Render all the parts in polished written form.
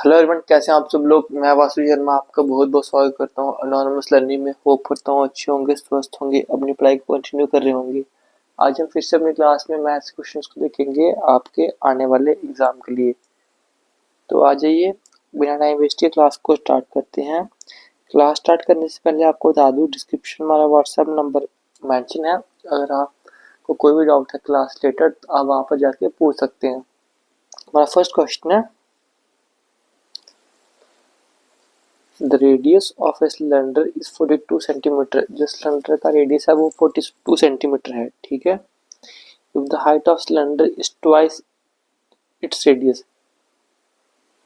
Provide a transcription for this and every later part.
Hello everyone, कैसे हैं आप सब लोग। मैं वासु शर्मा आपका बहुत बहुत स्वागत करता हूं अनोनिमस लर्निंग में। होप करता हूं अच्छे होंगे, स्वस्थ होंगे, अपनी पढ़ाई को कंटिन्यू कर रहे होंगे। आज हम फिर से अपनी क्लास में मैथ्स क्वेश्चंस को देखेंगे आपके आने वाले एग्जाम के लिए। तो आ जाइए, बिना टाइम वेस्ट किए क्लास को स्टार्ट करते हैं। क्लास स्टार्ट करने से पहले आपको बता दूं, डिस्क्रिप्शन में हमारा व्हाट्सएप नंबर मेंशन है। अगर आपको कोई भी डाउट है क्लास रिलेटेड तो आप वहाँ पर जाके पूछ सकते हैं। हमारा फर्स्ट क्वेश्चन है, the radius of a cylinder is 42 centimetre. जो सिलेंडर का रेडियस है वो 42 सेंटीमीटर है, ठीक है। If the height of cylinder is twice its radius,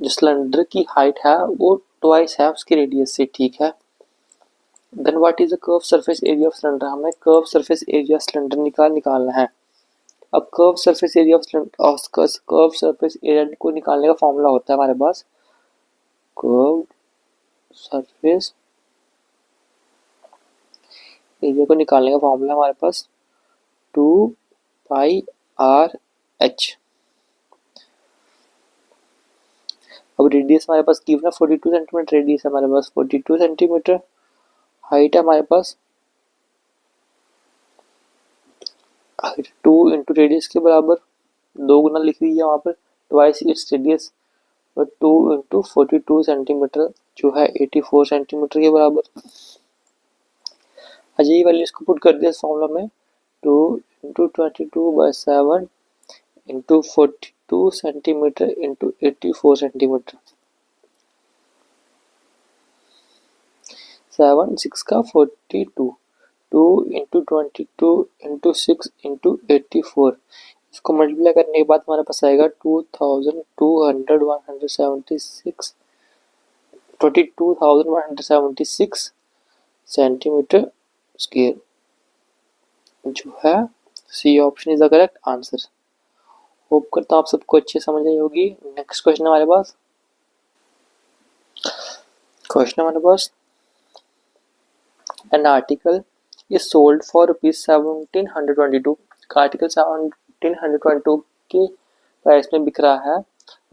जो सिलेंडर की हाइट है वो ट्वाइस है उसकी रेडियस से, ठीक है। Then what is the curve surface area of cylinder. हमें कर्व सरफेस एरिया सिलेंडर निकालना है। अब curve surface area of curve surface area को निकालने का फॉर्मूला होता है हमारे पास, कर्व सरफेस एरिया को निकालने का फॉर्मूला हमारे पास 2πr/h। अब रेडियस हमारे पास गिवन है 42 सेंटीमीटर, रेडियस है हमारे पास 42 सेंटीमीटर, हाइट है हमारे पास हाइट 2 इंटू रेडियस के बराबर, दो गुना लिख लीजिए वहाँ पर, ट्वाइस इट्स रेडियस, और 2 इंटू 42 सेंटीमीटर जो है 84 सेंटीमीटर के बराबर। अच्छा, ये वैल्यूज को पुट कर दिया इस फॉर्मूला में, 2 into 22/7 into 42 centimetre into 84 centimetre, 7 6 का 42, 2 इंटू 22 इंटू 6 इंटू 84। इसको मल्टीप्लाई करने के बाद हमारे पास आएगा 22,176 सेंटीमीटर स्क्वायर, जो है C option is the correct answer. Hope करता हूँ आप सबको अच्छे समझ आई होगी। नेक्स्ट क्वेश्चन हमारे पास, an article is sold for rupees 1722। Article 1722 के प्राइस में बिक रहा है।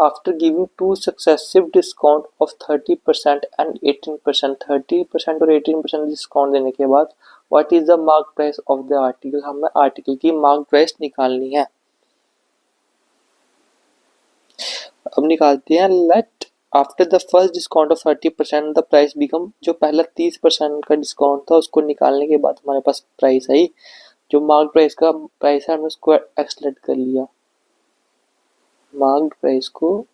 After giving two successive discount of 30% and 18%, 30% और 18% डिस्काउंट देने के बाद what is the mark price of the article. हमें आर्टिकल की मार्क प्राइस निकालनी है। अब निकालते हैं। Let after the first discount of 30% the price become, जो पहला 30% का डिस्काउंट था उसको निकालने के बाद हमारे पास प्राइस आई, जो मार्क प्राइस का प्राइस है हमने उसको एक्सलेट कर लिया, मार्क प्राइस को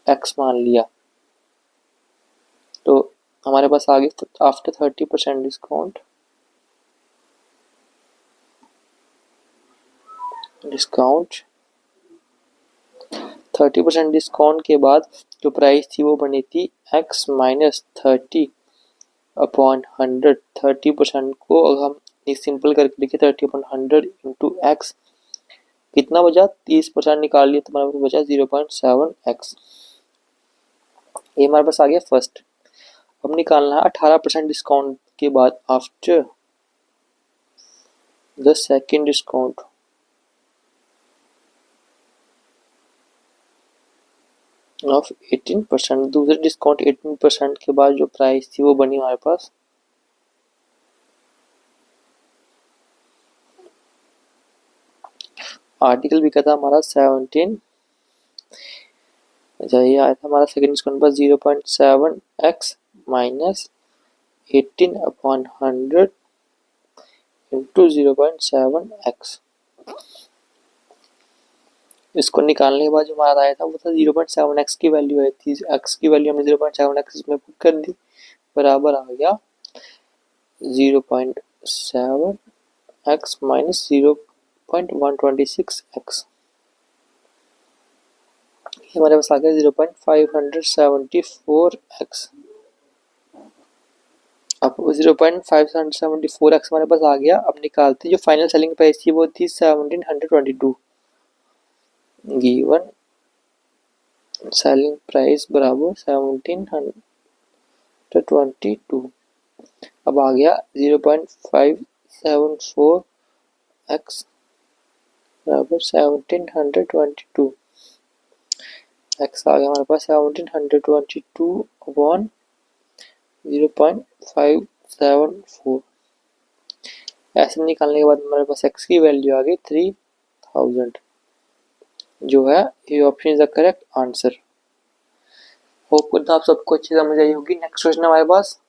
एक्स मान लिया। तो हमारे पास आगे आफ्टर 30% डिस्काउंट, डिस्काउंट 30% डिस्काउंट के बाद जो प्राइस थी वो बनी थी x माइनस 30/100। 30% को अगर हम एक सिंपल करके लिखे 30/100 इंटू एक्स, कितना बचा, 30% निकाल लिया तो हमारे पास बचा 0.7x। ये हमारे पास आ गया फर्स्ट। अब निकालना है 18% डिस्काउंट के बाद after the second discount of 18%। दूसरे डिस्काउंट 18% के बाद जो प्राइस थी वो बनी हमारे पास आर्टिकल बिका था हमारा 17। अच्छा, ये आया था हमारा सेकेंड डिस्काउंट पर 0.7x माइनस 18/100 इंटू 0.7x। इसको निकालने के बाद जो हमारा आया था वो था 0.7x की वैल्यू आई थी, x की वैल्यू हमने 0.7x इसमें पुट कर दी, बराबर आ गया 0.7x माइनस 0.126x। हमारे पास आ गया 0.574x। अब 0.574x हमारे पास आ गया। अब निकालते जो फाइनल सेलिंग प्राइस थी वो थी 1722। गिवन सेलिंग प्राइस बराबर 1722। अब आ गया 0.574x बराबर 1722। एक्स आ गया हमारे पास 1722 अपॉन 0.574। ऐसे निकालने के बाद हमारे पास एक्स की वैल्यू आ गई 3000, जो है ये option is the correct answer. Hope करता हूँ आप सबको अच्छी समझ आई होगी। नेक्स्ट क्वेश्चन हमारे पास,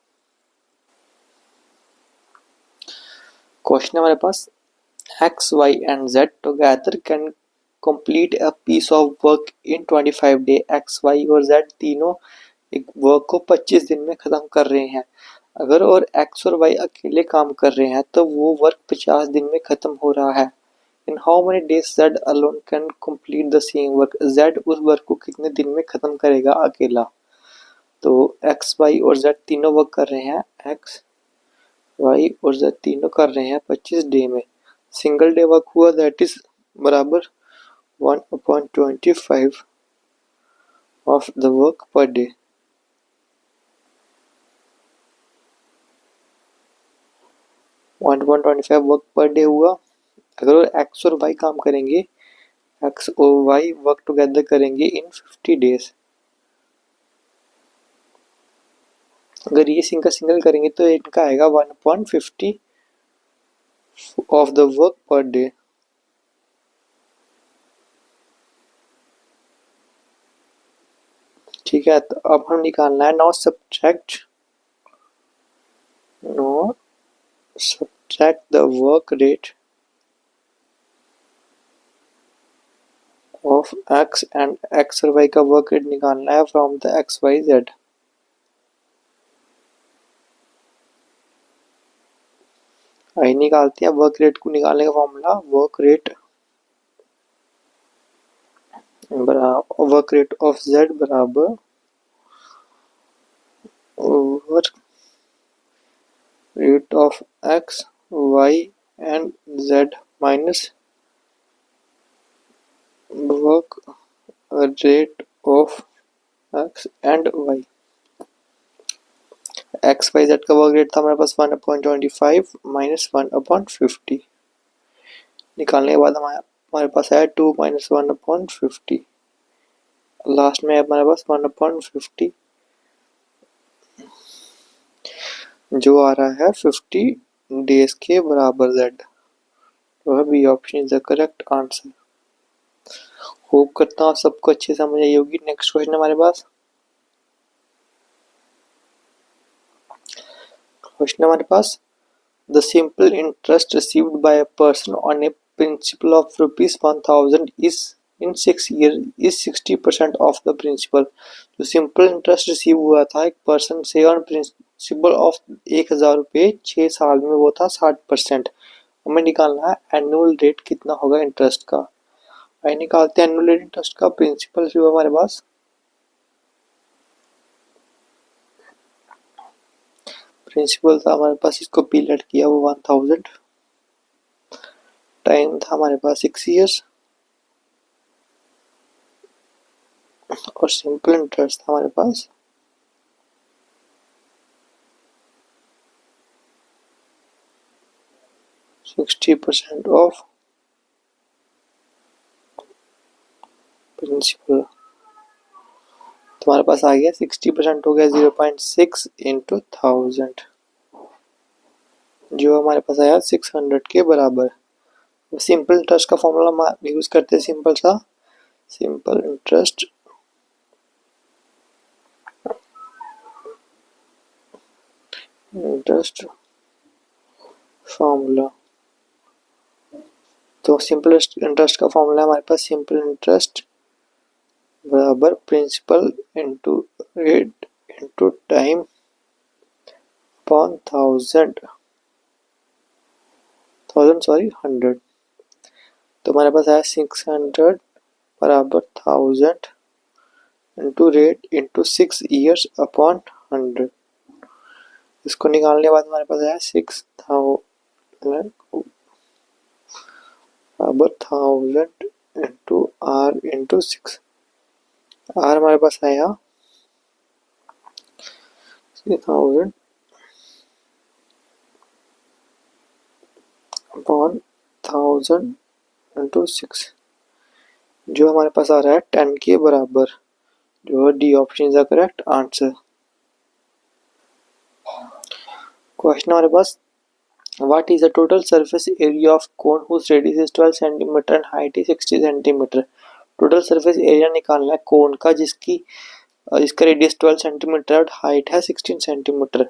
क्वेश्चन हमारे पास x, y and z together can complete a piece of work in 25 day। x, y और z तीनों एक वर्क को 25 दिन में खत्म कर रहे हैं। अगर और x और y अकेले काम कर रहे हैं तो वो वर्क 50 दिन में खत्म हो रहा है। In how many days z alone can complete the same work. z उस वर्क को कितने दिन में खत्म करेगा अकेला। तो x, y और z तीनों वर्क कर रहे हैं, x, y और z तीनों कर रहे हैं 25 डे में। सिंगल डे वर्क हुआ दैट इज बराबर 1/25 of the work per day. 1/25 work per day हुआ। अगर एक्स और वाई काम करेंगे, एक्स और वाई वर्क टुगेदर करेंगे इन 50 डेज। अगर ये सिंगल सिंगल करेंगे तो इनका आएगा 1/50 of the work per day. ठीक है, तो अब हम निकालना है no subtract the work rate of X and X और वाई का वर्क रेट निकालना है from the X Y Z. आई निकालते हैं वर्क रेट को निकालने का formula, work rate of Z बराबर work rate of X, Y and Z minus work rate of X and Y. X Y Z का वर्क रेट था हमारे पास 1/25 माइनस 1/50। निकालने के बाद हमारे पास है 2 माइनस 1/50। लास्ट में हमारे पास 1/50 जो आ रहा है 50 डेज के बराबर जेड। तो B option is the correct answer. Hope करता हूँ सबको अच्छे समझ आई होगी। नेक्स्ट क्वेश्चन हमारे पास, the simple interest received by a person on a principal of ₹1000 is in 6 year is 60% of the principal. जो सिंपल इंटरेस्ट रिसीव हुआ था एक पर्सन से ऑन प्रिंसिपल ऑफ 1000 रुपये 6 साल में, वो था 60%। हमें निकालना है एनुअल रेट कितना होगा इंटरेस्ट का। आई निकालते हैं एनुअल रेट इंटरेस्ट का। प्रिंसिपल जो है हमारे पास, प्रिंसिपल था हमारे पास, इसको पी लेट किया वो 1000। टाइम था हमारे पास 6 ईयर्स और सिंपल इंटरेस्ट था हमारे पास 60% ऑफ प्रिंसिपल। तो हमारे पास आ गया 60% हो गया 0.6 इंटू 1000, जो हमारे पास आया 600 के बराबर। सिंपल इंटरेस्ट का फॉर्मूला यूज करते हैं, सिंपल सा सिंपल इंटरेस्ट फॉर्मूला। तो सिंपल इंटरेस्ट का फॉर्मूला हमारे पास सिंपल इंटरेस्ट बराबर principal into rate into time upon 100। तो हमारे पास आया 600 बराबर 1000 into rate into 6 years upon 100। इसको निकालने के बाद हमारे पास आया 6000 बराबर 1000 इंटू आर इंटू 6। आर हमारे पास आया 6000 अपॉन 1000 इंटू 6, जो हमारे पास आ रहा है 10 के बराबर। जो D option is the correct answer. Question हमारे पास, what is the total surface area of cone whose radius is 12 cm and height is 60 cm? Total surface area निकालना है कोन का जिसका रेडियस 12 सेंटीमीटर और हाइट है 16 सेंटीमीटर।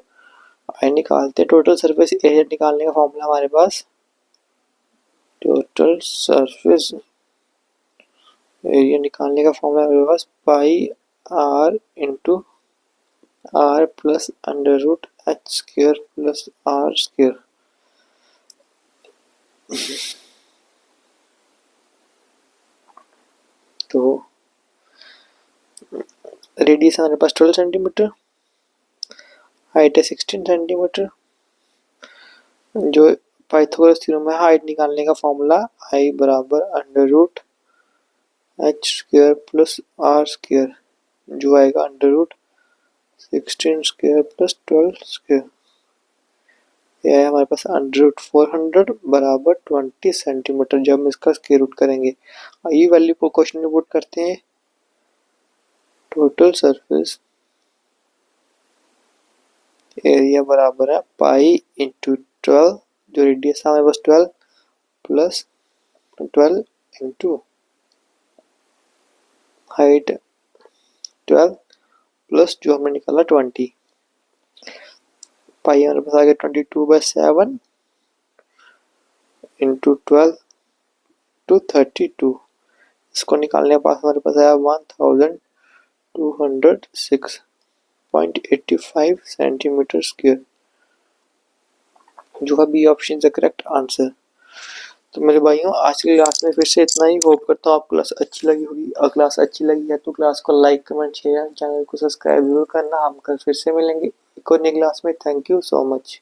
आइए निकालते हैं। टोटल सरफेस एरिया निकालने का फॉर्मूला हमारे पास, टोटल सरफेस एरिया निकालने का फॉर्मूला हमारे पास pi R into R plus under root H square plus R square. तो रेडियस हमारे पास 12 सेंटीमीटर, हाइट है 16 सेंटीमीटर। जो पाइथागोरस थ्योरम है, हाइट निकालने का फॉर्मूला आई बराबर under root H square plus R square, जो आएगा under root 16 square plus 12 square. यह है हमारे पास अंडर रूट 400 बराबर 20 सेंटीमीटर जब हम इसका स्क्वायर रूट करेंगे। ये वैल्यू को क्वेश्चन में पुट करते हैं। टोटल सरफेस एरिया बराबर है पाई इंटू 12, जो रेडियस है हमारे पास 12 प्लस 12 इंटू हाइट 12 प्लस जो हमने निकाला 20। पाई हमारे पास आ गया 22/7 इंटू 12 टू 32। इसको निकालने के बाद हमारे पास आया 1206.85 सेंटीमीटर स्क्वायर, जो है B option is the correct answer. तो मेरे भाइयों, आज की क्लास में फिर से इतना ही। होप करता हूँ आपको क्लास अच्छी लगी होगी। अगर क्लास अच्छी लगी है तो क्लास को लाइक कमेंट शेयर, चैनल को सब्सक्राइब जरूर करना। हम कल फिर से मिलेंगे एक और नई क्लास में। Thank you so much.